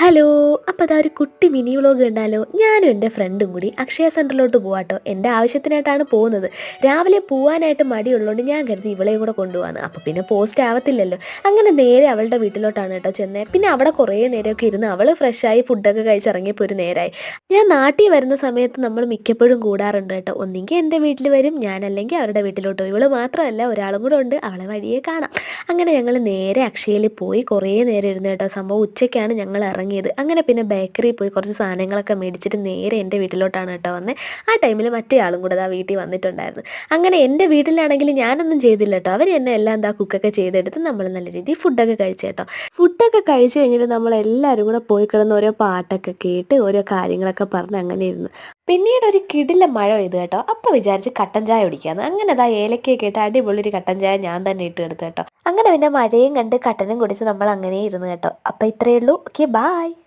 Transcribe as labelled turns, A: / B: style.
A: Hello! അപ്പോൾ അതാ ഒരു കുട്ടി മിനി വ്ലോഗ് കണ്ടാലോ? ഞാനും എൻ്റെ ഫ്രണ്ടും കൂടി അക്ഷയ സെൻറ്ററിലോട്ട് പോവാട്ടോ. എൻ്റെ ആവശ്യത്തിനായിട്ടാണ് പോകുന്നത്. രാവിലെ പോവാനായിട്ട് മടിയുള്ളതുകൊണ്ട് ഞാൻ കരുതി ഇവളെയും കൂടെ കൊണ്ടുപോകാന്ന്. അപ്പോൾ പിന്നെ പോസ്റ്റ് ആവത്തില്ലല്ലോ. അങ്ങനെ നേരെ അവളുടെ വീട്ടിലോട്ടാണ് കേട്ടോ ചെന്നേ. പിന്നെ അവിടെ കുറേ നേരമൊക്കെ ഇരുന്ന് അവൾ ഫ്രഷായി ഫുഡൊക്കെ കഴിച്ചിറങ്ങിയപ്പോൾ ഒരു നേരമായി. ഞാൻ നാട്ടിൽ വരുന്ന സമയത്ത് നമ്മൾ മിക്കപ്പോഴും കൂടാറുണ്ട് കേട്ടോ. ഒന്നെങ്കിൽ എൻ്റെ വീട്ടിൽ വരും, ഞാനല്ലെങ്കിൽ അവരുടെ വീട്ടിലോട്ട് പോകും. ഇവൾ മാത്രമല്ല, ഒരാളും കൂടെ ഉണ്ട്. അവളെ വഴിയേ കാണാം. അങ്ങനെ ഞങ്ങൾ നേരെ അക്ഷയയിൽ പോയി കുറേ നേരം ഇരുന്ന് കേട്ടോ. സംഭവം ഉച്ചയ്ക്കാണ് ഞങ്ങൾ ഇറങ്ങിയത്. അങ്ങനെ പിന്നെ ബേക്കറിയിൽ പോയി കുറച്ച് സാധനങ്ങളൊക്കെ മേടിച്ചിട്ട് നേരെ എൻ്റെ വീട്ടിലോട്ടാണ് കേട്ടോ വന്നത്. ആ ടൈമിൽ മറ്റേ ആളും കൂടെ ആ വീട്ടിൽ വന്നിട്ടുണ്ടായിരുന്നു. അങ്ങനെ എൻ്റെ വീട്ടിലാണെങ്കിൽ ഞാനൊന്നും ചെയ്തില്ല കേട്ടോ. അവർ എന്നെ എല്ലാം എന്താ കുക്കൊക്കെ ചെയ്തെടുത്ത് നമ്മൾ നല്ല രീതിയിൽ ഫുഡൊക്കെ കഴിച്ചു കേട്ടോ. ഫുഡൊക്കെ കഴിച്ച് കഴിഞ്ഞിട്ട് നമ്മളെല്ലാവരും കൂടെ പോയി കിടന്ന് ഓരോ പാട്ടൊക്കെ കേട്ട് ഓരോ കാര്യങ്ങളൊക്കെ പറഞ്ഞ് അങ്ങനെ ഇരുന്നു. പിന്നീട് ഒരു കിടിലം മഴ പെയ്തു കേട്ടോ. അപ്പോൾ വിചാരിച്ച് കട്ടൻ ചായ കുടിക്കാമെന്ന്. അങ്ങനെ അതാ ഏലക്കയൊക്കെ ഇട്ട് അടിപൊളി ഒരു കട്ടൻ ചായ ഞാൻ തന്നെ ഇട്ട് എടുത്തു കേട്ടോ. അങ്ങനെ പിന്നെ മഴയും കണ്ട് കട്ടനും കുടിച്ച് നമ്മൾ അങ്ങനെ ഇരുന്നു കേട്ടോ. അപ്പോൾ ഇത്രയേ ഉള്ളൂ. Okay, bye.